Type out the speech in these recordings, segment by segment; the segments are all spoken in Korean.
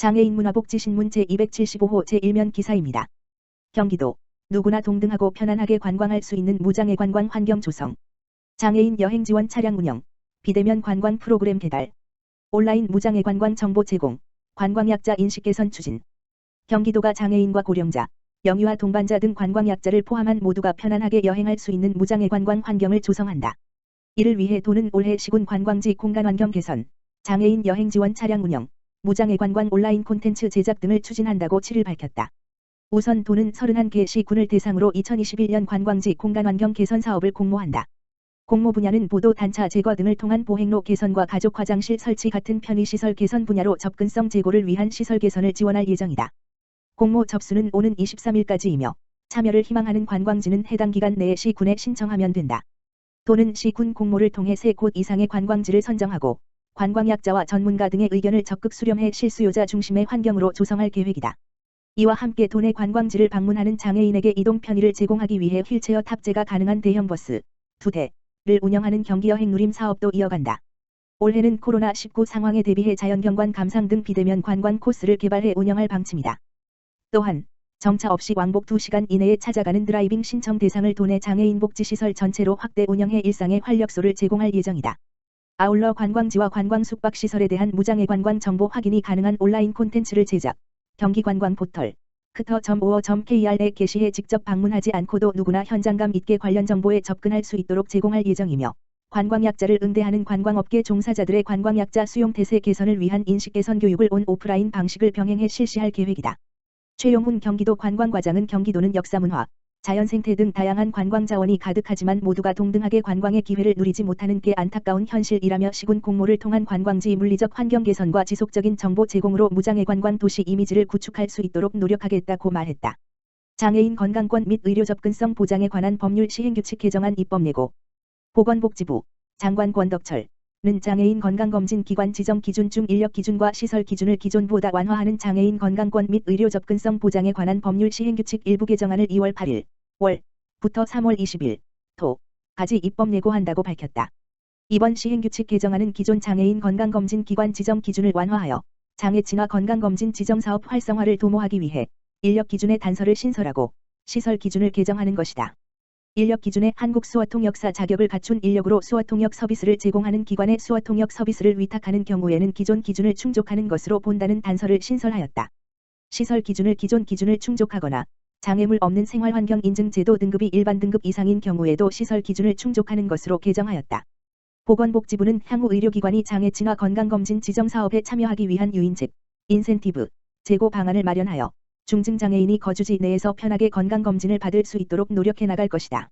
장애인 문화복지신문 제275호 제1면 기사입니다. 경기도 누구나 동등하고 편안하게 관광할 수 있는 무장애 관광 환경 조성. 장애인 여행 지원 차량 운영. 비대면 관광 프로그램 개달. 온라인 무장애 관광 정보 제공. 관광약자 인식 개선 추진. 경기도가 장애인과 고령자, 영유아 동반자 등 관광약자를 포함한 모두가 편안하게 여행할 수 있는 무장애 관광 환경을 조성한다. 이를 위해 도는 올해 시군 관광지 공간 환경 개선, 장애인 여행 지원 차량 운영, 무장애 관광 온라인 콘텐츠 제작 등을 추진한다고 7일 밝혔다. 우선 도는 31개 시군을 대상으로 2021년 관광지 공간 환경 개선 사업을 공모한다. 공모 분야는 보도 단차 제거 등을 통한 보행로 개선과 가족 화장실 설치 같은 편의시설 개선 분야로 접근성 제고를 위한 시설 개선을 지원할 예정이다. 공모 접수는 오는 23일까지이며 참여를 희망하는 관광지는 해당 기간 내에 시군에 신청하면 된다. 도는 시군 공모를 통해 3곳 이상의 관광지를 선정하고 관광약자와 전문가 등의 의견을 적극 수렴해 실수요자 중심의 환경으로 조성할 계획이다. 이와 함께 도내 관광지를 방문하는 장애인에게 이동 편의를 제공하기 위해 휠체어 탑재가 가능한 대형 버스 2대를 운영하는 경기여행 누림 사업도 이어간다. 올해는 코로나19 상황에 대비해 자연경관 감상 등 비대면 관광 코스를 개발해 운영할 방침이다. 또한 정차 없이 왕복 2시간 이내에 찾아가는 드라이빙 신청 대상을 도내 장애인 복지시설 전체로 확대 운영해 일상의 활력소를 제공할 예정이다. 아울러 관광지와 관광 숙박시설에 대한 무장애 관광 정보 확인이 가능한 온라인 콘텐츠를 제작, 경기관광 포털 크터.or.kr에 게시해 직접 방문하지 않고도 누구나 현장감 있게 관련 정보에 접근할 수 있도록 제공할 예정이며 관광약자를 응대하는 관광업계 종사자들의 관광약자 수용 태세 개선을 위한 인식 개선 교육을 온 오프라인 방식을 병행해 실시할 계획이다. 최용훈 경기도 관광과장은 경기도는 역사문화, 자연생태 등 다양한 관광 자원이 가득하지만 모두가 동등하게 관광의 기회를 누리지 못하는 게 안타까운 현실이라며 시군 공모를 통한 관광지 물리적 환경 개선과 지속적인 정보 제공으로 무장애 관광 도시 이미지를 구축할 수 있도록 노력하겠다고 말했다. 장애인 건강권 및 의료 접근성 보장에 관한 법률 시행규칙 개정안 입법 예고. 보건복지부 장관 권덕철 는 장애인 건강검진 기관 지정 기준 중 인력 기준과 시설 기준을 기존보다 완화하는 장애인 건강권 및 의료 접근성 보장에 관한 법률 시행규칙 일부 개정안을 2월 8일 월부터 3월 20일 토까지 입법 예고한다고 밝혔다. 이번 시행규칙 개정안은 기존 장애인 건강검진 기관 지정 기준을 완화하여 장애 진화 건강검진 지정 사업 활성화를 도모하기 위해 인력 기준의 단서를 신설하고 시설 기준을 개정하는 것이다. 인력 기준에 한국 수어통역사 자격을 갖춘 인력으로 수어통역 서비스를 제공하는 기관에 수어통역 서비스를 위탁하는 경우에는 기존 기준을 충족하는 것으로 본다는 단서를 신설하였다. 시설 기준을 기존 기준을 충족하거나 장애물 없는 생활환경 인증 제도 등급이 일반 등급 이상인 경우에도 시설 기준을 충족하는 것으로 개정하였다. 보건복지부는 향후 의료기관이 장애 진화 건강검진 지정 사업에 참여하기 위한 유인 즉 인센티브 제고 방안을 마련하여 중증장애인이 거주지 내에서 편하게 건강검진을 받을 수 있도록 노력해 나갈 것이다.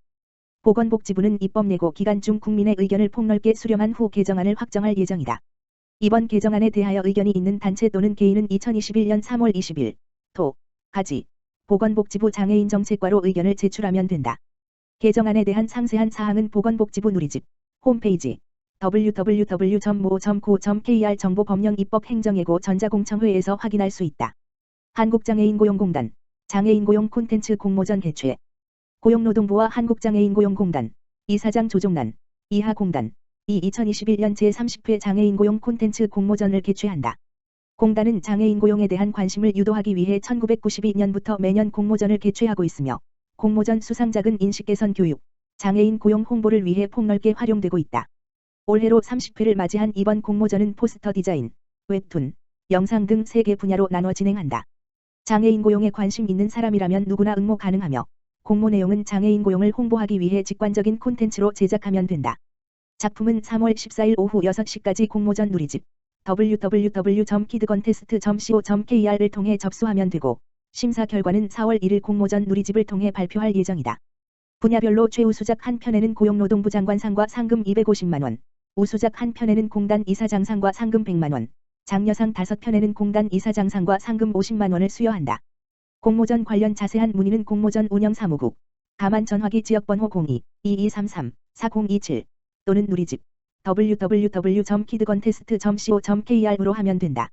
보건복지부는 입법 예고 기간 중 국민의 의견을 폭넓게 수렴한 후 개정안을 확정할 예정이다. 이번 개정안에 대하여 의견이 있는 단체 또는 개인은 2021년 3월 20일 토까지 보건복지부 장애인정책과로 의견을 제출하면 된다. 개정안에 대한 상세한 사항은 보건복지부 누리집 홈페이지 www.mo.go.kr 정보법령입법행정예고 전자공청회에서 확인할 수 있다. 한국장애인고용공단 장애인고용 콘텐츠 공모전 개최. 고용노동부와 한국장애인고용공단 이사장 조종란 이하공단 이 2021년 제30회 장애인고용 콘텐츠 공모전을 개최한다. 공단은 장애인 고용에 대한 관심을 유도하기 위해 1992년부터 매년 공모전을 개최하고 있으며 공모전 수상작은 인식개선 교육, 장애인 고용 홍보를 위해 폭넓게 활용되고 있다. 올해로 30회를 맞이한 이번 공모전은 포스터 디자인, 웹툰, 영상 등 3개 분야로 나눠 진행한다. 장애인 고용에 관심 있는 사람이라면 누구나 응모 가능하며 공모 내용은 장애인 고용을 홍보하기 위해 직관적인 콘텐츠로 제작하면 된다. 작품은 3월 14일 오후 6시까지 공모전 누리집 www.kidcontest.co.kr을 통해 접수하면 되고 심사 결과는 4월 1일 공모전 누리집을 통해 발표할 예정이다. 분야별로 최우수작 1편에는 고용노동부 장관상과 상금 250만원, 우수작 1편에는 공단 이사장상과 상금 100만원, 장려상 5편에는 공단 이사장상과 상금 50만원을 수여한다. 공모전 관련 자세한 문의는 공모전 운영사무국 가만전화기 지역번호 02-2233-4027 또는 누리집 www.kidcontest.co.kr로 하면 된다.